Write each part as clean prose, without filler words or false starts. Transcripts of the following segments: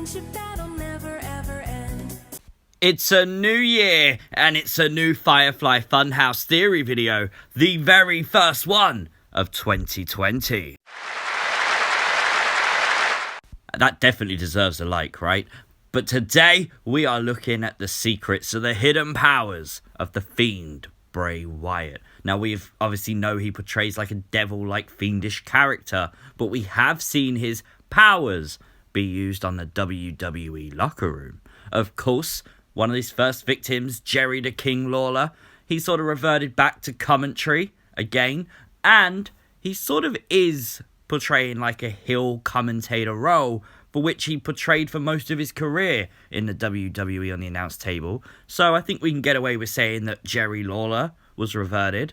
friendship that'll never ever end. It's a new year, and it's a new Firefly Funhouse Theory video, the very first one of 2020. That definitely deserves a like, right? But today, we are looking at the secrets of the hidden powers of the Fiend Bray Wyatt. Now, we've obviously know he portrays like a devil-like fiendish character, but we have seen his powers be used on the WWE locker room. Of course, one of his first victims, Jerry the King Lawler, he sort of reverted back to commentary again, and he sort of is portraying like a heel commentator role, for which he portrayed for most of his career in the WWE on the announce table. So I think we can get away with saying that Jerry Lawler was reverted.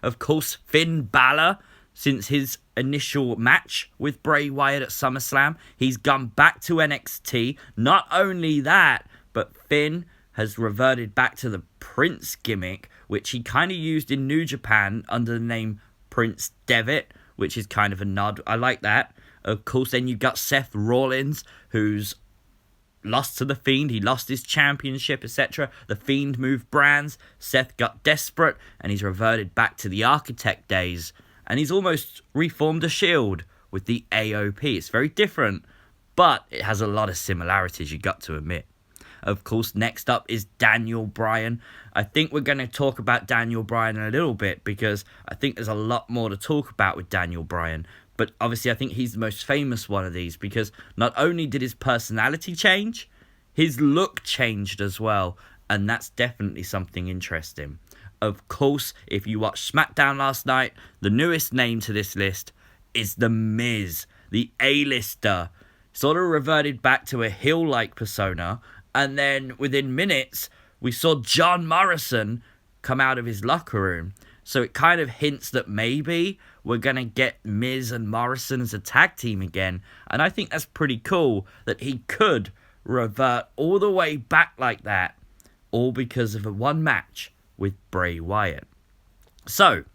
Of course, Finn Balor, since his initial match with Bray Wyatt at SummerSlam, he's gone back to NXT. Not only that, but Finn has reverted back to the Prince gimmick, which he kind of used in New Japan under the name Prince Devitt, which is kind of a nod. I like that. Of course, then you've got Seth Rollins, who's lost to The Fiend. He lost his championship, etc. The Fiend moved brands. Seth got desperate, and he's reverted back to the Architect days. And he's almost reformed a Shield with the AOP. It's very different, but it has a lot of similarities, you got to admit. Of course, next up is Daniel Bryan. I think we're going to talk about Daniel Bryan in a little bit, because I think there's a lot more to talk about with Daniel Bryan. But obviously, I think he's the most famous one of these, because not only did his personality change, his look changed as well. And that's definitely something interesting. Of course, if you watched SmackDown last night, the newest name to this list is The Miz, the A-lister. Sort of reverted back to a heel-like persona. And then within minutes, we saw John Morrison come out of his locker room. So it kind of hints that maybe we're going to get Miz and Morrison as a tag team again. And I think that's pretty cool that he could revert all the way back like that, all because of a one match with Bray Wyatt. So,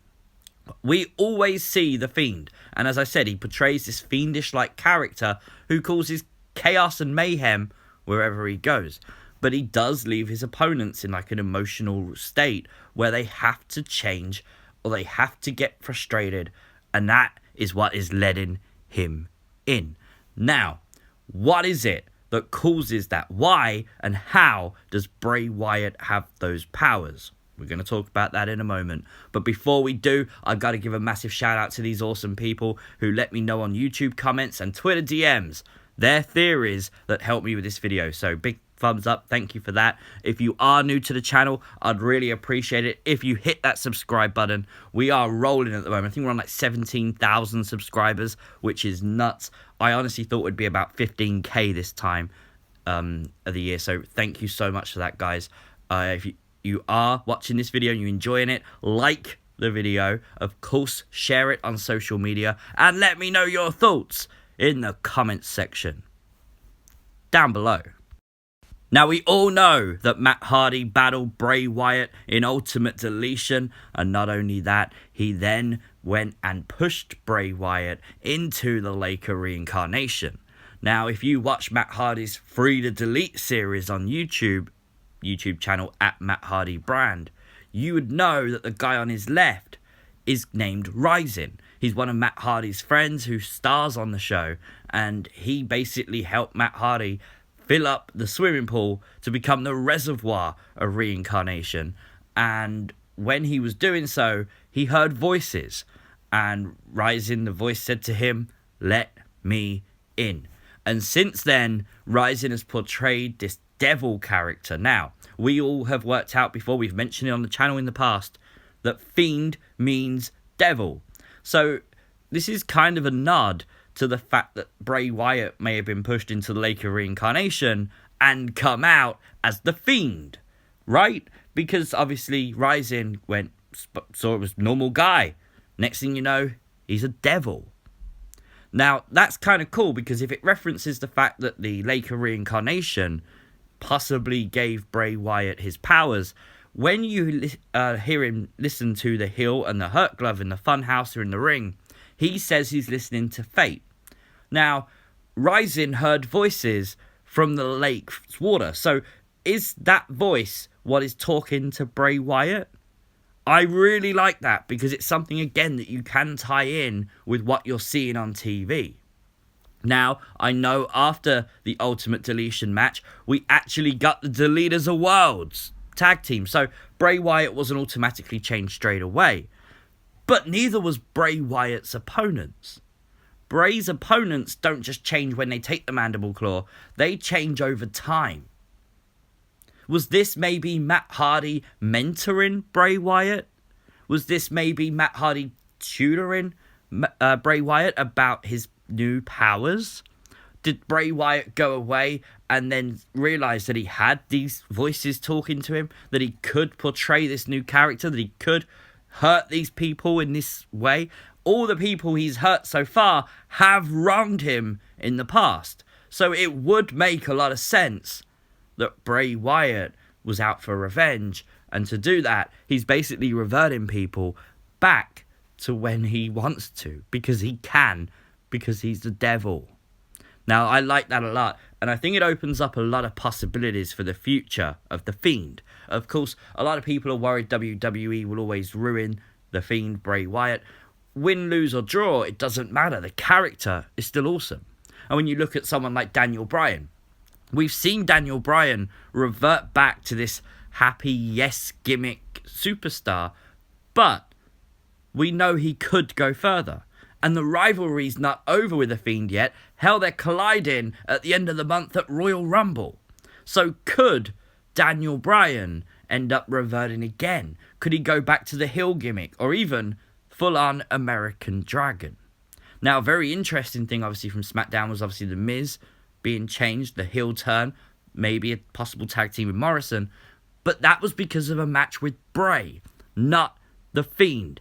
we always see the Fiend. And as I said, he portrays this fiendish-like character who causes chaos and mayhem wherever he goes. But he does leave his opponents in like an emotional state where they have to change or they have to get frustrated. And that is what is letting him in. Now, what is it that causes that? Why and how does Bray Wyatt have those powers? We're going to talk about that in a moment. But before we do, I've got to give a massive shout out to these awesome people who let me know on YouTube comments and Twitter DMs their theories that helped me with this video. So big thumbs up. Thank you for that. If you are new to the channel, I'd really appreciate it if you hit that subscribe button. We are rolling at the moment. I think we're on like 17,000 subscribers, which is nuts. I honestly thought it would be about 15k this time of the year. So thank you so much for that, guys. If you are watching this video and you're enjoying it, like the video. Of course, share it on social media and let me know your thoughts in the comments section down below. Now, we all know that Matt Hardy battled Bray Wyatt in Ultimate Deletion, and not only that, he then went and pushed Bray Wyatt into the Laker reincarnation. Now, if you watch Matt Hardy's Free to Delete series on YouTube channel at Matt Hardy Brand, you would know that the guy on his left is named Rising. He's one of Matt Hardy's friends who stars on the show, and he basically helped Matt Hardy fill up the swimming pool to become the reservoir of reincarnation. And when he was doing so, he heard voices, and Rising, the voice said to him, "Let me in." And since then, Rising has portrayed this devil character. Now, we all have worked out before, we've mentioned it on the channel in the past, that Fiend means devil. So this is kind of a nod to the fact that Bray Wyatt may have been pushed into the Laker reincarnation and come out as the Fiend, right? Because obviously Rising saw it was normal guy. Next thing you know, he's a devil. Now, that's kind of cool, because if it references the fact that the Laker reincarnation possibly gave Bray Wyatt his powers, when you hear him listen to the heel and the hurt glove in the funhouse or in the ring, he says he's listening to fate. Now, Rising heard voices from the lake's water. So is that voice what is talking to Bray Wyatt? I really like that because it's something, again, that you can tie in with what you're seeing on TV. Now, I know after the Ultimate Deletion match, we actually got the Deleters of Worlds tag team. So Bray Wyatt wasn't automatically changed straight away. But neither was Bray Wyatt's opponents. Bray's opponents don't just change when they take the mandible claw. They change over time. Was this maybe Matt Hardy mentoring Bray Wyatt? Was this maybe Matt Hardy tutoring Bray Wyatt about his new powers? Did Bray Wyatt go away and then realise that he had these voices talking to him? That he could portray this new character? That he could hurt these people in this way? All the people he's hurt so far have wronged him in the past. So it would make a lot of sense that Bray Wyatt was out for revenge, and to do that, he's basically reverting people back to when he wants to, because he can, because he's the devil. Now, I like that a lot, and I think it opens up a lot of possibilities for the future of The Fiend. Of course, a lot of people are worried WWE will always ruin The Fiend, Bray Wyatt. Win, lose, or draw, it doesn't matter. The character is still awesome. And when you look at someone like Daniel Bryan, we've seen Daniel Bryan revert back to this happy yes gimmick superstar, but we know he could go further. And the rivalry's not over with The Fiend yet. Hell, they're colliding at the end of the month at Royal Rumble. So could Daniel Bryan end up reverting again? Could he go back to the heel gimmick, or even full-on American Dragon? Now, a very interesting thing, obviously, from SmackDown was obviously The Miz being changed, the heel turn, maybe a possible tag team with Morrison, but that was because of a match with Bray, not The Fiend.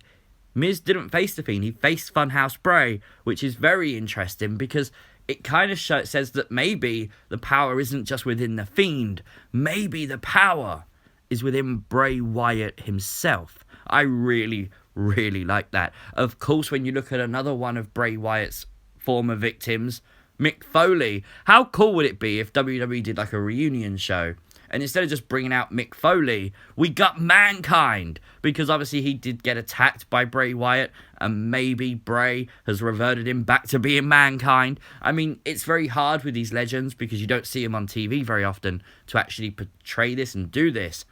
Miz didn't face The Fiend, he faced Funhouse Bray, which is very interesting because it kind of says that maybe the power isn't just within The Fiend, maybe the power is within Bray Wyatt himself. I really, really like that. Of course, when you look at another one of Bray Wyatt's former victims, Mick Foley, how cool would it be if WWE did like a reunion show, and instead of just bringing out Mick Foley, we got Mankind, because obviously he did get attacked by Bray Wyatt, and maybe Bray has reverted him back to being Mankind. I mean, it's very hard with these legends because you don't see them on TV very often to actually portray this and do this,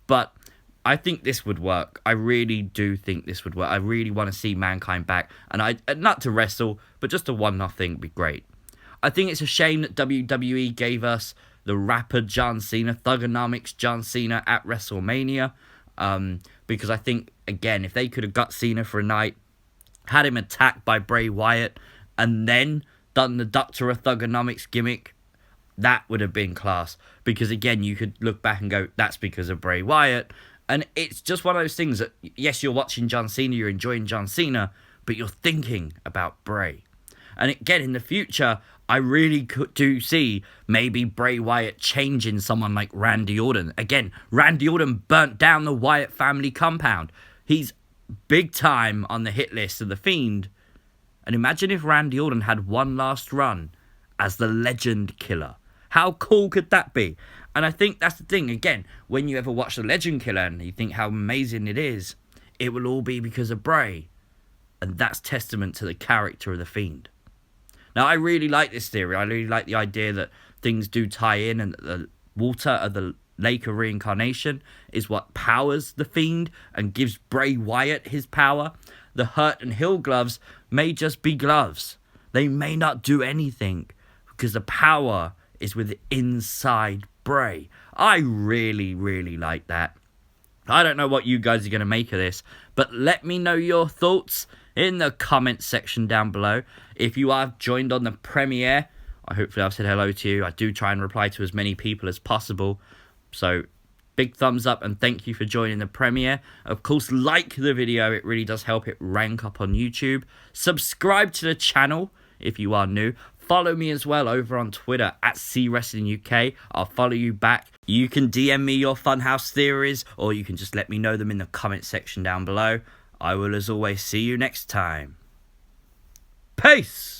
but I think this would work. I really do think this would work. I really want to see Mankind back, and not to wrestle, but just a one-off thing would be great. I think it's a shame that WWE gave us the rapper John Cena, Thugonomics John Cena at WrestleMania, because I think, again, if they could have got Cena for a night, had him attacked by Bray Wyatt, and then done the Doctor of Thugonomics gimmick, that would have been class. Because, again, you could look back and go, that's because of Bray Wyatt. And it's just one of those things that, yes, you're watching John Cena, you're enjoying John Cena, but you're thinking about Bray. And again, in the future, I really do see maybe Bray Wyatt changing someone like Randy Orton. Again, Randy Orton burnt down the Wyatt family compound. He's big time on the hit list of The Fiend. And imagine if Randy Orton had one last run as the Legend Killer. How cool could that be? And I think that's the thing. Again, when you ever watch The Legend Killer and you think how amazing it is, it will all be because of Bray. And that's testament to the character of The Fiend. Now, I really like this theory. I really like the idea that things do tie in, and that the water of the Lake of Reincarnation is what powers The Fiend and gives Bray Wyatt his power. The Hurt and Heal gloves may just be gloves. They may not do anything because the power is with inside Bray. I really, really like that. I don't know what you guys are going to make of this, but let me know your thoughts in the comment section down below. If you have joined on the premiere, hopefully I've said hello to you. I do try and reply to as many people as possible. So big thumbs up and thank you for joining the premiere. Of course, like the video. It really does help it rank up on YouTube. Subscribe to the channel if you are new. Follow me as well over on Twitter at CWrestlingUK. I'll follow you back. You can DM me your Funhouse theories, or you can just let me know them in the comment section down below. I will, as always, see you next time. Peace!